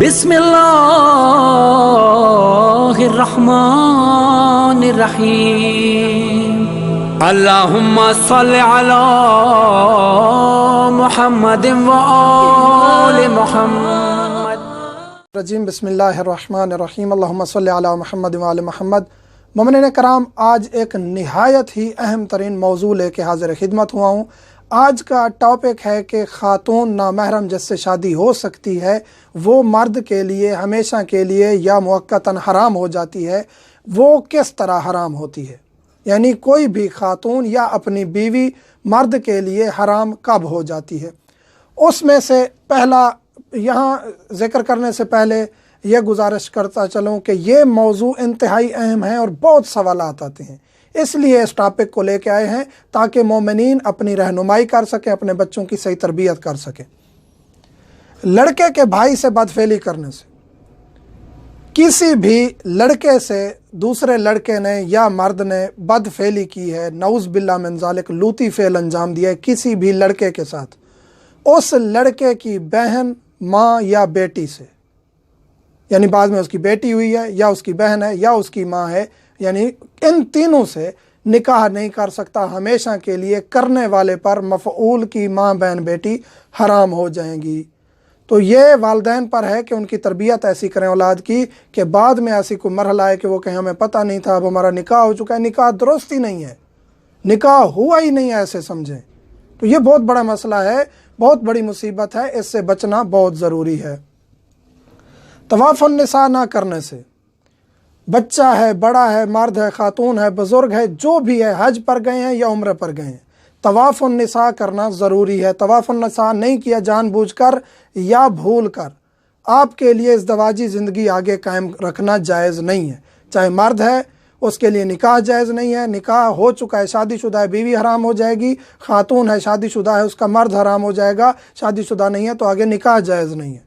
बिस्मिल्लाहिर्रहमानिर्रहीम। अल्लाहुम्मा सल्लि अला मुहम्मद व आलि मुहम्मद। रजीम बिस्मिल्लाहिर्रहमानिर्रहीम। अल्लाहुम्मा सल्लि अला मुहम्मद व आलि मुहम्मद। मोमिनीन कराम, आज एक नहायत ही अहम तरीन मौजू लेके हाजिर खिदमत हुआ हूँ। आज का टॉपिक है कि ख़ातून नामहरम जिससे शादी हो सकती है वो मर्द के लिए हमेशा के लिए या मुअक्कतन हराम हो जाती है, वो किस तरह हराम होती है। यानी कोई भी ख़ातून या अपनी बीवी मर्द के लिए हराम कब हो जाती है। उसमें से पहला यहाँ ज़िक्र करने से पहले यह गुजारिश करता चलूँ कि ये मौजू इंतहाई अहम है और बहुत सवालात आते हैं, इसलिए इस टॉपिक को लेके आए हैं ताकि मोमिनीन अपनी रहनुमाई कर सकें, अपने बच्चों की सही तरबियत कर सकें। लड़के के भाई से बदफेली करने से, किसी भी लड़के से दूसरे लड़के ने या मर्द ने बदफेली की है, नऊज़ बिल्लाह मिन ज़ालिक, लूती फ़ेल अंजाम दिया है किसी भी लड़के के साथ, उस लड़के की बहन, माँ या बेटी से, यानी बाद में उसकी बेटी हुई है या उसकी बहन है या उसकी माँ है, यानी इन तीनों से निकाह नहीं कर सकता। हमेशा के लिए करने वाले पर मफ़ऊल की माँ, बहन, बेटी हराम हो जाएंगी। तो ये वालिदैन पर है कि उनकी तरबियत ऐसी करें औलाद की कि बाद में ऐसी कोई मरहला है कि वो कहें हमें पता नहीं था, अब हमारा निकाह हो चुका है। निकाह दुरुस्त ही नहीं है, निकाह हुआ ही नहीं है, ऐसे समझें। तो ये बहुत बड़ा मसला है, बहुत बड़ी मुसीबत है, इससे बचना बहुत ज़रूरी है। तवाफ़ुन निसा ना करने से, बच्चा है, बड़ा है, मर्द है, खातून है, बुज़ुर्ग है, जो भी है, हज पर गए हैं या उम्र पर गए हैं, तवाफ़ुन निसा करना ज़रूरी है। तवाफ़ुन निसा नहीं किया जानबूझकर या भूल कर, आपके लिए इज़्दवाजी ज़िंदगी आगे कायम रखना जायज़ नहीं है। चाहे मर्द है उसके लिए निकाह जायज़ नहीं है, निकाह हो चुका है, शादीशुदा है, बीवी हराम हो जाएगी। खातून है, शादीशुदा है, उसका मर्द हराम हो जाएगा, शादीशुदा नहीं है तो आगे निकाह जायज़ नहीं है।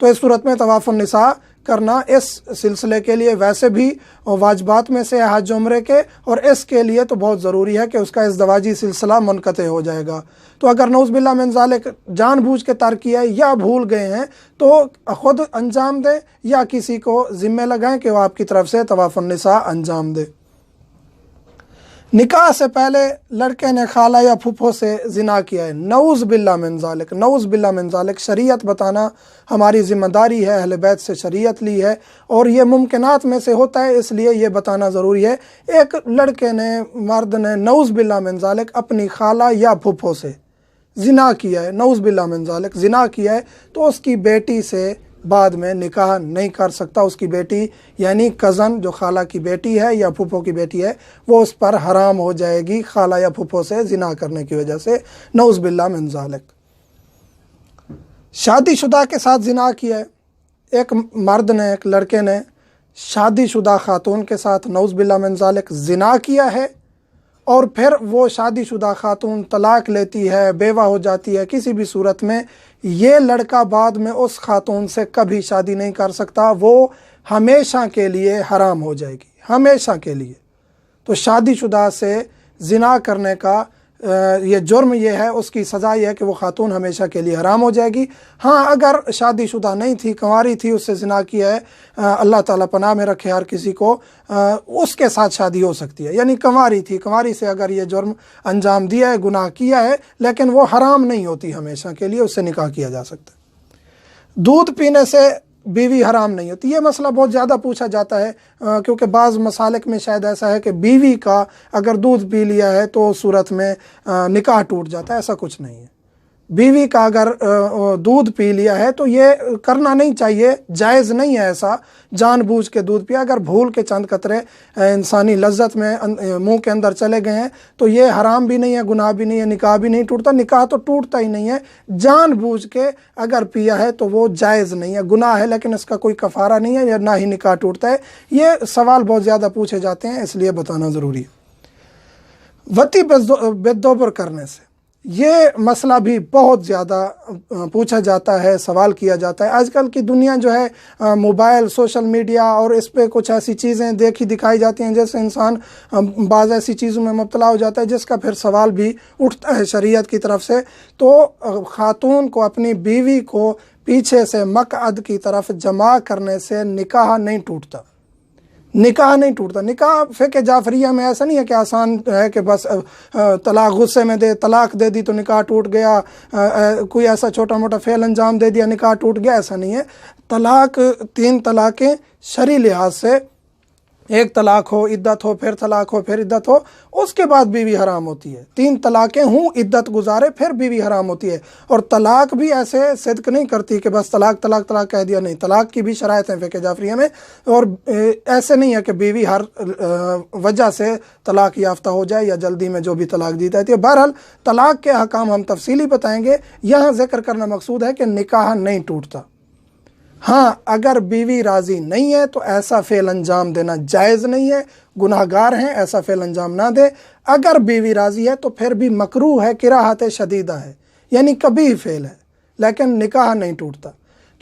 तो इस सूरत में तवाफ़ुन निसा करना इस सिलसिले के लिए वैसे भी वाजिबात में से है हज उम्रे के, और इसके लिए तो बहुत ज़रूरी है कि उसका इज़्दवाजी सिलसिला मुनक़ते हो जाएगा। तो अगर नऊज़ बिल्लाह मिन ज़ालिक जानबूझ के तर्क किया है या भूल गए हैं तो ख़ुद अंजाम दें या किसी को ज़िम्मे लगाएं कि वो आपकी तरफ से तवाफ़ुन निसा अंजाम दे। निकाह से पहले लड़के ने खाला या फूफो से ज़िना किया है, नऊज़ बिल्लाह मिन ज़ालिक, नऊज़ बिल्लाह मिन ज़ालिक। शरीयत बताना हमारी ज़िम्मेदारी है, अहले बैत से शरीयत ली है और ये मुमकिनात में से होता है, इसलिए ये बताना ज़रूरी है। एक लड़के ने, मर्द ने नऊज़ बिल्लाह मिन ज़ालिक अपनी खाला या फूफो से ज़िना किया है, नऊज़ बिल्लाह मिन ज़ालिक ज़िना किया है, तो उसकी बेटी से बाद में निकाह नहीं कर सकता। उसकी बेटी यानी कज़न, जो खाला की बेटी है या फूफो की बेटी है, वो उस पर हराम हो जाएगी खाला या फूफो से ज़िना करने की वजह से, नऊज़ बिल्लाह मिन ज़ालिक। शादीशुदा के साथ ज़िना किया है, एक मर्द ने, एक लड़के ने शादीशुदा खातून के साथ नऊज़ बिल्लाह मिन ज़ालिक ज़िना किया है और फिर वो शादीशुदा खातून तलाक लेती है, बेवा हो जाती है, किसी भी सूरत में ये लड़का बाद में उस खातून से कभी शादी नहीं कर सकता, वो हमेशा के लिए हराम हो जाएगी, हमेशा के लिए। तो शादीशुदा से ज़िना करने का ये जुर्म ये है, उसकी सज़ा ये है कि वो खातून हमेशा के लिए हराम हो जाएगी। हाँ, अगर शादीशुदा नहीं थी, कंवारी थी, उससे ज़िना किया है, अल्लाह ताला पनाह में रखे हर किसी को, उसके साथ शादी हो सकती है। यानी कंवारी थी, कंवारी से अगर ये जुर्म अंजाम दिया है, गुनाह किया है, लेकिन वो हराम नहीं होती हमेशा के लिए, उससे निकाह किया जा सकता है। दूध पीने से बीवी हराम नहीं होती, ये मसला बहुत ज़्यादा पूछा जाता है, क्योंकि बाज़ मसालिक में शायद ऐसा है कि बीवी का अगर दूध पी लिया है तो सूरत में निकाह टूट जाता है। ऐसा कुछ नहीं है। बीवी का अगर दूध पी लिया है तो ये करना नहीं चाहिए, जायज़ नहीं है ऐसा जानबूझ के दूध पिया। अगर भूल के चंद कतरे इंसानी लज्जत में मुंह के अंदर चले गए हैं तो ये हराम भी नहीं है, गुनाह भी नहीं है, निकाह भी नहीं टूटता। निकाह तो टूटता ही नहीं है, जानबूझ के अगर पिया है तो वो जायज़ नहीं है, गुनाह है, लेकिन इसका कोई कफ़ारा नहीं है या ना ही निकाह टूटता है। ये सवाल बहुत ज़्यादा पूछे जाते हैं, इसलिए बताना ज़रूरी है। वती बेदोबर करने से, ये मसला भी बहुत ज़्यादा पूछा जाता है, सवाल किया जाता है। आजकल की दुनिया जो है मोबाइल, सोशल मीडिया और इस पे कुछ ऐसी चीज़ें देखी दिखाई जाती हैं जैसे इंसान बाज़ ऐसी चीज़ों में मुब्तला हो जाता है जिसका फिर सवाल भी उठता है शरीयत की तरफ से। तो खातून को अपनी बीवी को پیچھے سے مقعد کی طرف جمع کرنے سے نکاح نہیں ٹوٹتا، نکاح نہیں ٹوٹتا۔ نکاح فقہ جعفریہ میں ایسا نہیں ہے کہ آسان ہے کہ بس طلاق غصے میں طلاق دے دی تو نکاح ٹوٹ گیا، کوئی ایسا چھوٹا موٹا فعل انجام دے دیا نکاح ٹوٹ گیا، ایسا نہیں ہے۔ طلاق 3 طلاقیں شرعی لحاظ سے، ایک طلاق ہو، عدت ہو، پھر طلاق ہو، پھر عدت ہو، اس کے بعد بیوی حرام ہوتی ہے۔ 3 طلاقیں ہوں، عدت گزارے، پھر بیوی حرام ہوتی ہے۔ اور طلاق بھی ایسے صدق نہیں کرتی کہ بس طلاق طلاق طلاق کہہ دیا، نہیں، طلاق کی بھی شرائط ہیں فقہ جعفریہ میں، اور ایسے نہیں ہے کہ بیوی ہر وجہ سے طلاق یافتہ ہو جائے یا جلدی میں جو بھی طلاق دی جاتی ہے۔ بہرحال طلاق کے احکام ہم تفصیلی بتائیں گے، یہاں ذکر کرنا مقصود ہے کہ نکاح نہیں ٹوٹتا۔ ہاں، اگر بیوی راضی نہیں ہے تو ایسا فعل انجام دینا جائز نہیں ہے، گناہ گار ہیں، ایسا فعل انجام نہ دے۔ اگر بیوی راضی ہے تو پھر بھی مکروہ ہے، کراہت شدیدہ ہے، یعنی کبھی فعل ہے، لیکن نکاح نہیں ٹوٹتا۔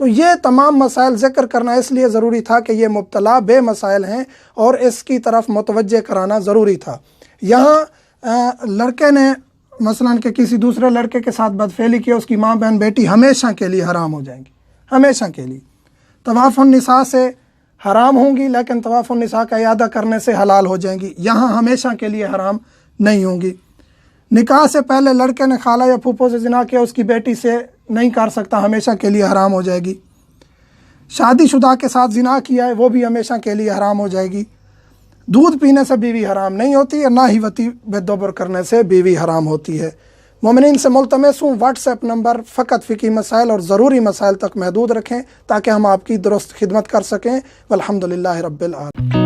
تو یہ تمام مسائل ذکر کرنا اس لیے ضروری تھا کہ یہ مبتلا بے مسائل ہیں اور اس کی طرف متوجہ کرانا ضروری تھا۔ یہاں لڑکے نے مثلاً کہ کسی دوسرے لڑکے کے ساتھ بدفعلی کی، اس کی ماں بہن بیٹی ہمیشہ کے لیے حرام ہو جائیں گی، ہمیشہ کے لیے۔ طواف النساء سے حرام ہوں گی لیکن طواف النساء کا اعادہ کرنے سے حلال ہو جائیں گی، یہاں ہمیشہ کے لیے حرام نہیں ہوں گی۔ نکاح سے پہلے لڑکے نے خالہ یا پھوپھو سے زنا کیا، اس کی بیٹی سے نہیں کر سکتا، ہمیشہ کے لیے حرام ہو جائے گی۔ شادی شدہ کے ساتھ زنا کیا ہے، وہ بھی ہمیشہ کے لیے حرام ہو جائے گی۔ دودھ پینے سے بیوی حرام نہیں ہوتی ہے، نہ ہی وطی بدبر کرنے سے بیوی حرام ہوتی ہے۔ مومنین سے ملتمس ہوں واٹس ایپ نمبر فقط فقہی مسائل اور ضروری مسائل تک محدود رکھیں تاکہ ہم آپ کی درست خدمت کر سکیں۔ والحمدللہ رب العالمین۔